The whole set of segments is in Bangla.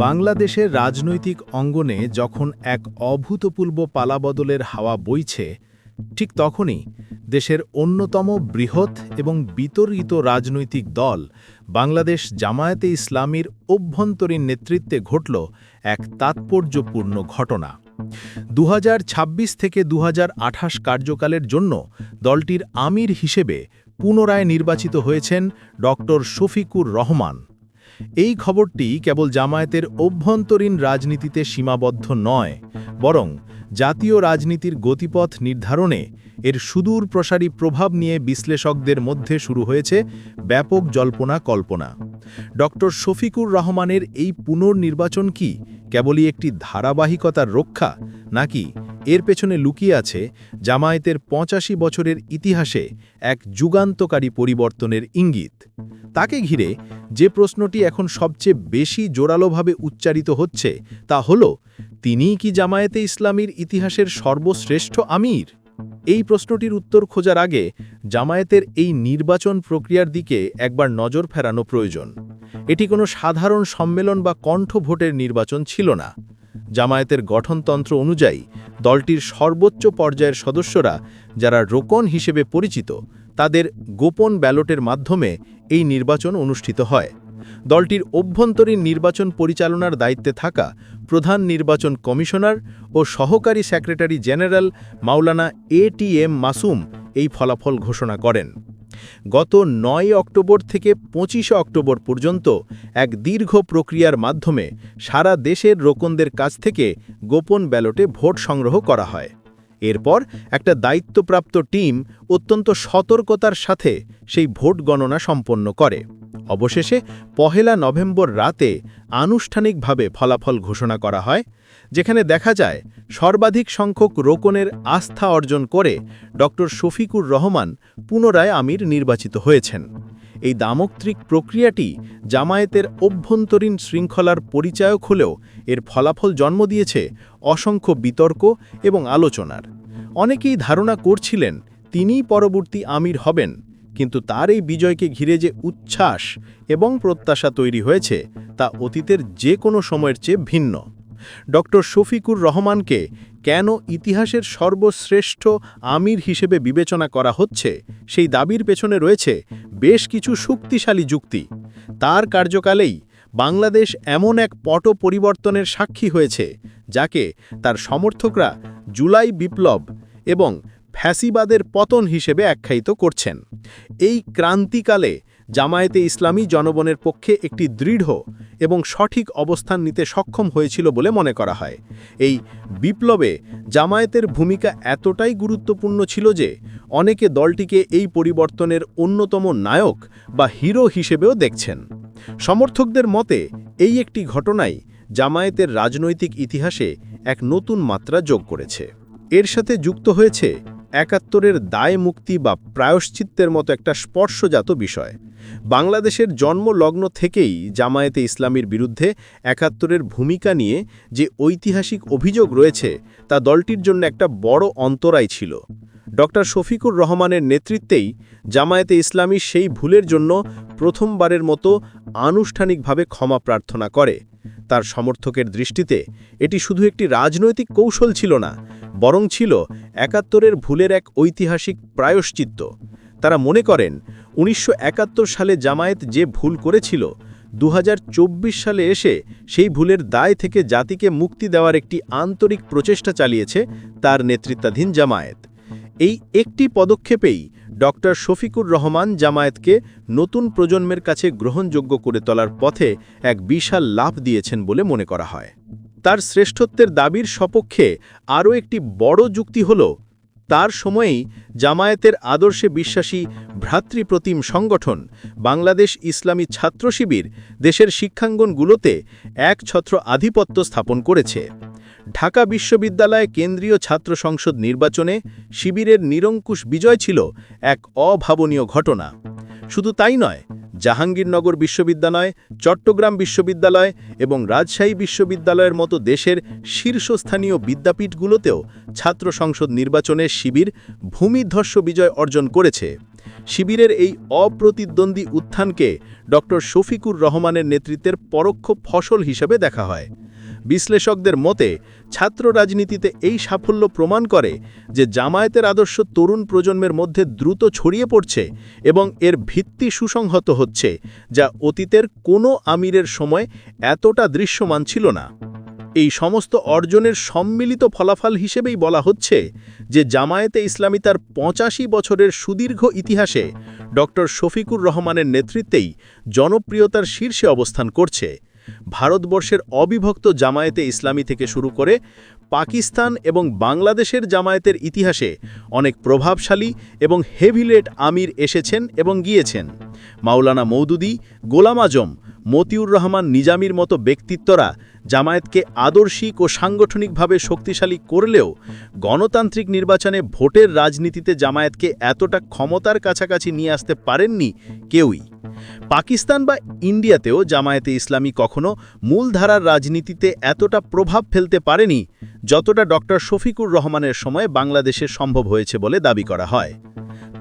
বাংলাদেশের রাজনৈতিক অঙ্গনে যখন এক অভূতপূর্ব পালাবদলের হাওয়া বইছে, ঠিক তখনই দেশের অন্যতম বৃহৎ এবং বিতর্কিত রাজনৈতিক দল বাংলাদেশ জামায়াতে ইসলামীর অভ্যন্তরীণ নেতৃত্বে ঘটল এক তাৎপর্যপূর্ণ ঘটনা। ২০২৬ থেকে ২০২৮ কার্যকালের জন্য দলটির আমির হিসেবে পুনরায় নির্বাচিত হয়েছেন ডক্টর শফিকুর রহমান। এই খবরটি কেবল জামায়াতের অভ্যন্তরীণ রাজনীতিতে সীমাবদ্ধ নয়, বরং জাতীয় রাজনীতির গতিপথ নির্ধারণে এর সুদূর প্রসারী প্রভাব নিয়ে বিশ্লেষকদের মধ্যে শুরু হয়েছে ব্যাপক জল্পনা-কল্পনা। ডক্টর শফিকুর রহমানের এই পুনর্নির্বাচন কি কেবলই একটি ধারাবাহিকতার রক্ষা, নাকি এর পেছনে লুকিয়ে আছে জামায়াতের ৮৫ বছরের ইতিহাসে এক যুগান্তকারী পরিবর্তনের ইঙ্গিত? তাকে ঘিরে যে প্রশ্নটি এখন সবচেয়ে বেশি জোরালোভাবে উচ্চারিত হচ্ছে তা হল, তিনিই কি জামায়াতে ইসলামীর ইতিহাসের সর্বশ্রেষ্ঠ আমির? এই প্রশ্নটির উত্তর খোঁজার আগে জামায়াতের এই নির্বাচন প্রক্রিয়ার দিকে একবার নজর ফেরানো প্রয়োজন। এটি কোনো সাধারণ সম্মেলন বা কণ্ঠভোটের নির্বাচন ছিল না। জামায়াতের গঠনতন্ত্র অনুযায়ী দলটির সর্বোচ্চ পর্যায়ের সদস্যরা, যারা রোকন হিসেবে পরিচিত, তাদের গোপন ব্যালটের মাধ্যমে এই নির্বাচন অনুষ্ঠিত হয়। দলটির অভ্যন্তরীণ নির্বাচন পরিচালনার দায়িত্বে থাকা প্রধান নির্বাচন কমিশনার ও সহকারী সেক্রেটারি জেনারেল মাওলানা এটিএম মাসুম এই ফলাফল ঘোষণা করেন। গত ৯ অক্টোবর থেকে ২৫ অক্টোবর পর্যন্ত এক দীর্ঘ প্রক্রিয়ার মাধ্যমে সারা দেশের রোকনদের কাছ থেকে গোপন ব্যালটে ভোট সংগ্রহ করা হয়। এরপর একটা দায়িত্বপ্রাপ্ত টিম অত্যন্ত সতর্কতার সাথে সেই ভোট গণনা সম্পন্ন করে। অবশেষে ১ নভেম্বর রাতে আনুষ্ঠানিকভাবে ফলাফল ঘোষণা করা হয়, যেখানে দেখা যায় সর্বাধিক সংখ্যক রোকনের আস্থা অর্জন করে ডক্টর শফিকুর রহমান পুনরায় আমির নির্বাচিত হয়েছেন। এই দামোক্তৃক প্রক্রিয়াটি জামায়াতের অভ্যন্তরীণ শৃঙ্খলার পরিচায়ক হলেও এর ফলাফল জন্ম দিয়েছে অসংখ্য বিতর্ক এবং আলোচনার। অনেকেই ধারণা করছিলেন তিনিই পরবর্তী আমির হবেন, কিন্তু তার এই বিজয়কে ঘিরে যে উচ্ছ্বাস এবং প্রত্যাশা তৈরি হয়েছে তা অতীতের যে কোনো সময়ের চেয়ে ভিন্ন। ডক্টর শফিকুর রহমানকে কেন ইতিহাসের সর্বশ্রেষ্ঠ আমির হিসেবে বিবেচনা করা হচ্ছে, সেই দাবির পেছনে রয়েছে বেশ কিছু শক্তিশালী যুক্তি। তার কার্যকালেই বাংলাদেশ এমন এক পট পরিবর্তনের সাক্ষী হয়েছে, যাকে তার সমর্থকরা জুলাই বিপ্লব এবং ফ্যাসিবাদের পতন হিসেবে আখ্যায়িত করছেন। এই ক্রান্তিকালে জামায়াতে ইসলামী জনগণের পক্ষে একটি দৃঢ় এবং সঠিক অবস্থান নিতে সক্ষম হয়েছিল বলে মনে করা হয়। এই বিপ্লবে জামায়াতের ভূমিকা এতটাই গুরুত্বপূর্ণ ছিল যে অনেকে দলটিকে এই পরিবর্তনের অন্যতম নায়ক বা হিরো হিসেবেও দেখছেন। সমর্থকদের মতে এই একটি ঘটনাই জামায়াতের রাজনৈতিক ইতিহাসে এক নতুন মাত্রা যোগ করেছে। এর সাথে যুক্ত হয়েছে ৭১-এর দায় মুক্তি বা প্রায়শ্চিত্তের মতো একটা স্পর্শজাত বিষয়। বাংলাদেশের জন্মলগ্ন থেকেই জামায়াতে ইসলামীর বিরুদ্ধে ৭১-এর ভূমিকা নিয়ে যে ঐতিহাসিক অভিযোগ রয়েছে তা দলটির জন্য একটা বড় অন্তরায় ছিল। ডক্টর শফিকুর রহমানের নেতৃত্বেই জামায়াতে ইসলামী সেই ভুলের জন্য প্রথমবারের মতো আনুষ্ঠানিকভাবে ক্ষমা প্রার্থনা করে। তার সমর্থকের দৃষ্টিতে এটি শুধু একটি রাজনৈতিক কৌশল ছিল না, বরং ছিল ৭১-এর ভুলের এক ঐতিহাসিক প্রায়শ্চিত্ত। তারা মনে করেন ১৯৭১ সালে জামায়াত যে ভুল করেছিল, ২০২৪ সালে এসে সেই ভুলের দায় থেকে জাতিকে মুক্তি দেওয়ার একটি আন্তরিক প্রচেষ্টা চালিয়েছে তার নেতৃত্বাধীন জামায়াত। এই একটি পদক্ষেপেই ডক্টর শফিকুর রহমান জামায়াতকে নতুন প্রজন্মের কাছে গ্রহণযোগ্য করে তোলার পথে এক বিশাল লাফ দিয়েছেন বলে মনে করা হয়। তার শ্রেষ্ঠত্বের দাবির সপক্ষে আরও একটি বড় যুক্তি হল, তার সময়েই জামায়াতের আদর্শে বিশ্বাসী ভ্রাতৃপ্রতিম সংগঠন বাংলাদেশ ইসলামী ছাত্র শিবির দেশের শিক্ষাঙ্গনগুলোতে একছত্র আধিপত্য স্থাপন করেছে। ঢাকা বিশ্ববিদ্যালয়ে কেন্দ্রীয় ছাত্র সংসদ নির্বাচনে শিবিরের নিরঙ্কুশ বিজয় ছিল এক অভাবনীয় ঘটনা। শুধু তাই নয়, জাহাঙ্গীরনগর বিশ্ববিদ্যালয়, চট্টগ্রাম বিশ্ববিদ্যালয় এবং রাজশাহী বিশ্ববিদ্যালয়ের মতো দেশের শীর্ষস্থানীয় বিদ্যাপীঠগুলোতেও ছাত্র সংসদ নির্বাচনে শিবির ভূমিধ্বস্য বিজয় অর্জন করেছে। শিবিরের এই অপ্রতিদ্বন্দ্বী উত্থানকে ডক্টর শফিকুর রহমানের নেতৃত্বের পরোক্ষ ফসল হিসেবে দেখা হয়। বিশ্লেষকদের মতে ছাত্র রাজনীতিতে এই সাফল্য প্রমাণ করে যে জামায়াতের আদর্শ তরুণ প্রজন্মের মধ্যে দ্রুত ছড়িয়ে পড়ছে এবং এর ভিত্তি সুসংহত হচ্ছে, যা অতীতের কোনো আমিরের সময় এতটা দৃশ্যমান ছিল না। এই সমস্ত অর্জনের সম্মিলিত ফলাফল হিসেবেই বলা হচ্ছে যে জামায়াতে ইসলামী তার ৮৫ বছরের সুদীর্ঘ ইতিহাসে ডক্টর শফিকুর রহমানের নেতৃত্বেই জনপ্রিয়তার শীর্ষে অবস্থান করছে। ভারতবর্ষের অবিভক্ত জামায়াতে ইসলামী থেকে শুরু করে পাকিস্তান এবং বাংলাদেশের জামায়াতের ইতিহাসে অনেক প্রভাবশালী এবং হেভিওয়েট আমির এসেছেন এবং গিয়েছেন। মাওলানা মওদুদী, গোলাম আজম, মতিউর রহমান নিজামীর মতো ব্যক্তিত্বরা জামায়াতকে আদর্শিক ও সাংগঠনিকভাবে শক্তিশালী করলেও গণতান্ত্রিক নির্বাচনে ভোটের রাজনীতিতে জামায়াতকে এতটা ক্ষমতার কাছাকাছি নিয়ে আসতে পারেননি কেউই। পাকিস্তান বা ইন্ডিয়াতেও জামায়াতে ইসলামী কখনো মূলধারার রাজনীতিতে এতটা প্রভাব ফেলতে পারেনি যতটা ডক্টর শফিকুর রহমানের সময় বাংলাদেশে সম্ভব হয়েছে বলে দাবি করা হয়।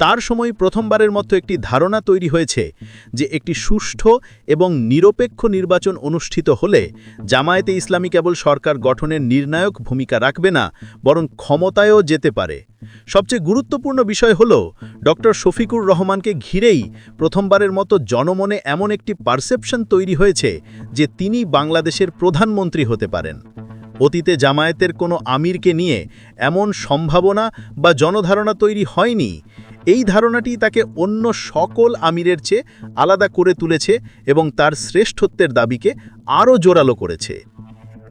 তার সময় প্রথমবারের মতো একটি ধারণা তৈরি হয়েছে যে একটি সুষ্ঠু এবং নিরপেক্ষ নির্বাচন অনুষ্ঠিত হলে জামায়াতে ইসলামী কেবল সরকার গঠনের নির্ণায়ক ভূমিকা রাখবে না, বরং ক্ষমতায়ও যেতে পারে। সবচেয়ে গুরুত্বপূর্ণ বিষয় হল ডক্টর শফিকুর রহমানকে ঘিরেই প্রথমবারের মতো জনমনে এমন একটি পারসেপশন তৈরি হয়েছে যে তিনি বাংলাদেশের প্রধানমন্ত্রী হতে পারেন। অতীতে জামায়াতের কোনো আমিরকে নিয়ে এমন সম্ভাবনা বা জনধারণা তৈরি হয়নি। এই ধারণাটি তাকে অন্য সকল আমিরের চেয়ে আলাদা করে তুলেছে এবং তার শ্রেষ্ঠত্বের দাবিকে আরও জোরালো করেছে।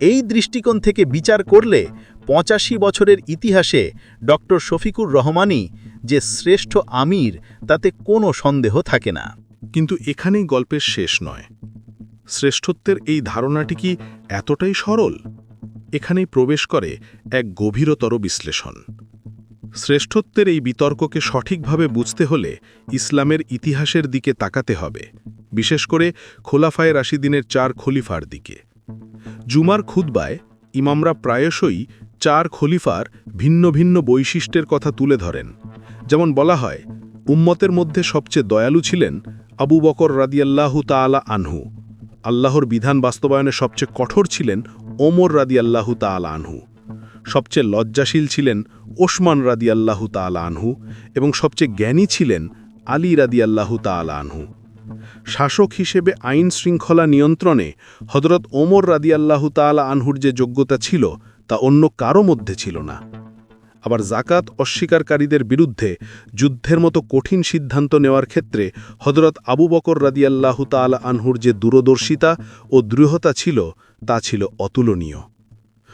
এই দৃষ্টিকোণ থেকে বিচার করলে ৮৫ বছরের ইতিহাসে ডক্টর শফিকুর রহমানই যে শ্রেষ্ঠ আমির তাতে কোনো সন্দেহ থাকে না। কিন্তু এখানেই গল্পের শেষ নয়। শ্রেষ্ঠত্বের এই ধারণাটি কি এতটাই সরল? এখানেই প্রবেশ করে এক গভীরতর বিশ্লেষণ। শ্রেষ্ঠত্বের এই বিতর্ককে সঠিকভাবে বুঝতে হলে ইসলামের ইতিহাসের দিকে তাকাতে হবে, বিশেষ করে খোলাফায়ে রাশিদিনের ৪ খলিফার দিকে। জুমার খুতবায় ইমামরা প্রায়শই ৪ খলিফার ভিন্ন ভিন্ন বৈশিষ্ট্যের কথা তুলে ধরেন। যেমন বলা হয়, উম্মতের মধ্যে সবচেয়ে দয়ালু ছিলেন আবু বকর রাদিয়াল্লাহু তাআলা আনহু। আল্লাহর বিধান বাস্তবায়নে সবচেয়ে কঠোর ছিলেন ওমর রাদিয়াল্লাহু তাআলা আনহু। সবচেয়ে লজ্জাশীল ছিলেন ওসমান রাদিয়াল্লাহু তাআলা আনহু এবং সবচেয়ে জ্ঞানী ছিলেন আলী রাদিয়াল্লাহু তাআলা আনহু। শাসক হিসেবে আইন শৃঙ্খলা নিয়ন্ত্রণে হযরত ওমর রাদিয়াল্লাহু তাআলা আনহুর যে যোগ্যতা ছিল তা অন্য কারো মধ্যে ছিল না। আবার যাকাত অস্বীকারীদের বিরুদ্ধে যুদ্ধের মতো কঠিন সিদ্ধান্ত নেওয়ার ক্ষেত্রে হযরত আবু বকর রাদিয়াল্লাহু তাআলা আনহুর যে দূরদর্শিতা ও দৃঢ়তা ছিল তা ছিল অতুলনীয়।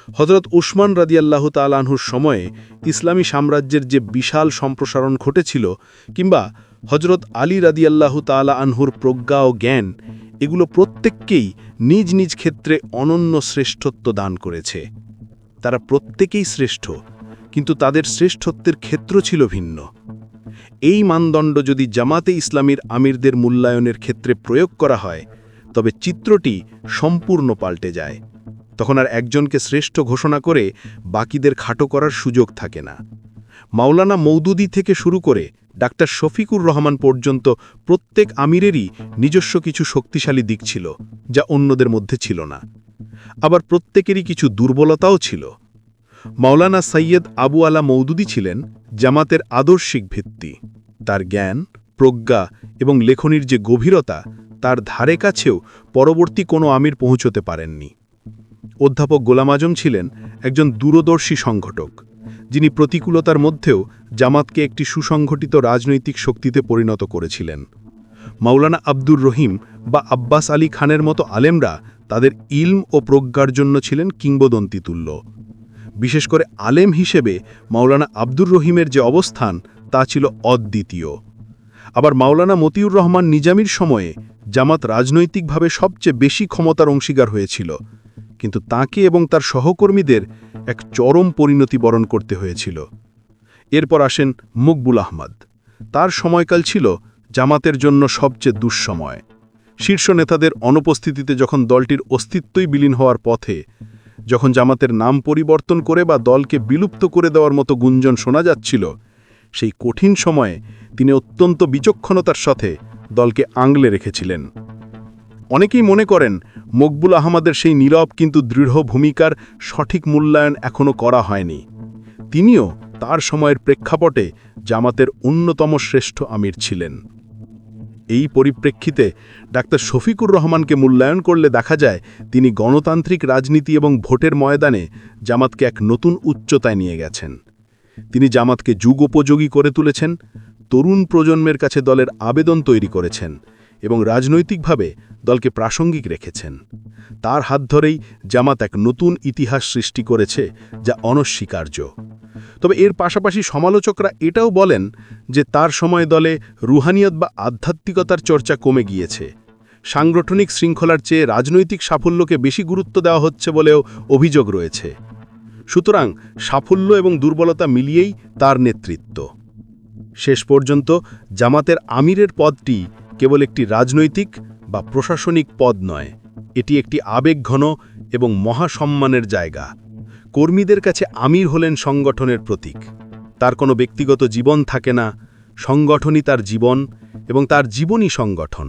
হযরত উসমান রাদিয়াল্লাহু তাআলা আনহুর সময়ে ইসলামী সাম্রাজ্যের যে বিশাল সম্প্রসারণ ঘটেছিল, কিংবা হযরত আলী রাদিয়াল্লাহু তাআলা আনহুর প্রজ্ঞা ও জ্ঞান, এগুলো প্রত্যেককেই নিজ নিজ ক্ষেত্রে অনন্য শ্রেষ্ঠত্ব দান করেছে। তারা প্রত্যেকেই শ্রেষ্ঠ, কিন্তু তাদের শ্রেষ্ঠত্বের ক্ষেত্র ছিল ভিন্ন। এই মানদণ্ড যদি জামাতে ইসলামীর আমিরদের মূল্যায়নের ক্ষেত্রে প্রয়োগ করা হয়, তবে চিত্রটি সম্পূর্ণ পাল্টে যায়। তখন আর একজনকে শ্রেষ্ঠ ঘোষণা করে বাকিদের খাটো করার সুযোগ থাকে না। মাওলানা মওদুদী থেকে শুরু করে ডাক্তার শফিকুর রহমান পর্যন্ত প্রত্যেক আমিরেরই নিজস্ব কিছু শক্তিশালী দিক ছিল, যা অন্যদের মধ্যে ছিল না। আবার প্রত্যেকেরই কিছু দুর্বলতাও ছিল। মাওলানা সৈয়দ আবু আলা মওদুদী ছিলেন জামাতের আদর্শিক ভিত্তি। তার জ্ঞান, প্রজ্ঞা এবং লেখনির যে গভীরতা, তার ধারে কাছেও পরবর্তী কোনো আমির পৌঁছতে পারেননি। অধ্যাপক গোলাম আজম ছিলেন একজন দূরদর্শী সংগঠক, যিনি প্রতিকূলতার মধ্যেও জামাতকে একটি সুসংগঠিত রাজনৈতিক শক্তিতে পরিণত করেছিলেন। মাওলানা আব্দুর রহিম বা আব্বাস আলী খানের মতো আলেমরা তাদের ইলম ও প্রজ্ঞার জন্য ছিলেন কিংবদন্তিতুল্য। বিশেষ করে আলেম হিসেবে মাওলানা আব্দুর রহিমের যে অবস্থান, তা ছিল অদ্বিতীয়। আবার মাওলানা মতিউর রহমান নিজামীর সময়ে জামাত রাজনৈতিকভাবে সবচেয়ে বেশি ক্ষমতার অংশীদার হয়েছিল, কিন্তু তাকে এবং তার সহকর্মীদের এক চরম পরিণতি বরণ করতে হয়েছিল। এরপর আসেন মকবুল আহমদ। তার সময়কাল ছিল জামাতের জন্য সবচেয়ে দুঃসময়। শীর্ষ নেতাদের অনুপস্থিতিতে যখন দলটির অস্তিত্বই বিলীন হওয়ার পথে, যখন জামাতের নাম পরিবর্তন করে বা দলকে বিলুপ্ত করে দেওয়ার মতো গুঞ্জন শোনা যাচ্ছিল, সেই কঠিন সময়ে তিনি অত্যন্ত বিচক্ষণতার সাথে দলকে আংলে রেখেছিলেন। অনেকেই মনে করেন মকবুল আহমদের সেই নীরব কিন্তু দৃঢ় ভূমিকার সঠিক মূল্যায়ন এখনও করা হয়নি। তিনিও তার সময়ের প্রেক্ষাপটে জামাতের অন্যতম শ্রেষ্ঠ আমির ছিলেন। এই পরিপ্রেক্ষিতে ডাক্তার শফিকুর রহমানকে মূল্যায়ন করলে দেখা যায় তিনি গণতান্ত্রিক রাজনীতি এবং ভোটের ময়দানে জামাতকে এক নতুন উচ্চতায় নিয়ে গেছেন। তিনি জামাতকে যুগোপযোগী করে তুলেছেন, তরুণ প্রজন্মের কাছে দলের আবেদন তৈরি করেছেন এবং রাজনৈতিকভাবে দলকে প্রাসঙ্গিক রেখেছেন। তার হাত ধরেই জামাত এক নতুন ইতিহাস সৃষ্টি করেছে, যা অনস্বীকার্য। তবে এর পাশাপাশি সমালোচকরা এটাও বলেন যে তার সময় দলে রুহানিয়ত বা আধ্যাত্মিকতার চর্চা কমে গিয়েছে। সাংগঠনিক শৃঙ্খলার চেয়ে রাজনৈতিক সাফল্যকে বেশি গুরুত্ব দেওয়া হচ্ছে বলেও অভিযোগ রয়েছে। সুতরাং সাফল্য এবং দুর্বলতা মিলিয়েই তার নেতৃত্ব। শেষ পর্যন্ত জামাতের আমিরের পদটি কেবল একটি রাজনৈতিক বা প্রশাসনিক পদ নয়, এটি একটি আবেগঘন এবং মহাসম্মানের জায়গা। কর্মীদের কাছে আমির হলেন সংগঠনের প্রতীক। তার কোনো ব্যক্তিগত জীবন থাকে না, সংগঠনই তার জীবন এবং তার জীবনই সংগঠন।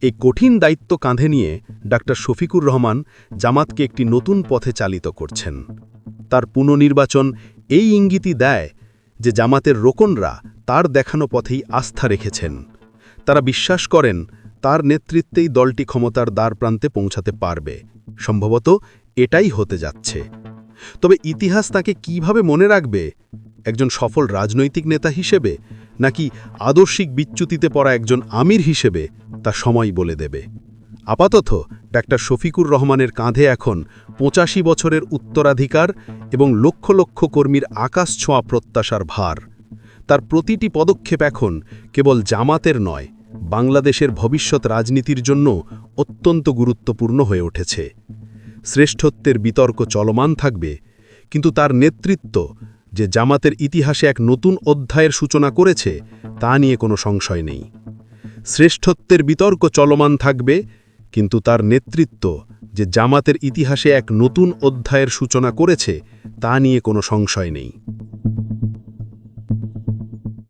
এই কঠিন দায়িত্ব কাঁধে নিয়ে ডাক্তার শফিকুর রহমান জামাতকে একটি নতুন পথে চালিত করছেন। তার পুনর্নির্বাচন এই ইঙ্গিতই দেয় যে জামাতের রোকনরা তার দেখানো পথেই আস্থা রেখেছেন। তারা বিশ্বাস করেন তার নেতৃত্বেই দলটি ক্ষমতার দ্বারপ্রান্তে পৌঁছাতে পারবে। সম্ভবত এটাই হতে যাচ্ছে। তবে ইতিহাস তাকে কিভাবে মনে রাখবে, একজন সফল রাজনৈতিক নেতা হিসেবে নাকি আদর্শিক বিচ্যুতিতে পড়া একজন আমির হিসেবে, তা সময় বলে দেবে। আপাতত ডাক্তার শফিকুর রহমানের কাঁধে এখন ৮৫ বছরের উত্তরাধিকার এবং লক্ষ লক্ষ কর্মীর আকাশ ছোঁয়া প্রত্যাশার ভার। তার প্রতিটি পদক্ষেপ এখন কেবল জামাতের নয়, বাংলাদেশের ভবিষ্যৎ রাজনীতির জন্য অত্যন্ত গুরুত্বপূর্ণ হয়ে উঠেছে। শ্রেষ্ঠত্বের বিতর্ক চলমান থাকবে, কিন্তু তার নেতৃত্ব যে জামাতের ইতিহাসে এক নতুন অধ্যায়ের সূচনা করেছে তা নিয়ে কোনো সংশয় নেই। শ্রেষ্ঠত্বের বিতর্ক চলমান থাকবে, কিন্তু তার নেতৃত্ব যে জামাতের ইতিহাসে এক নতুন অধ্যায়ের সূচনা করেছে তা নিয়ে কোনো সংশয় নেই।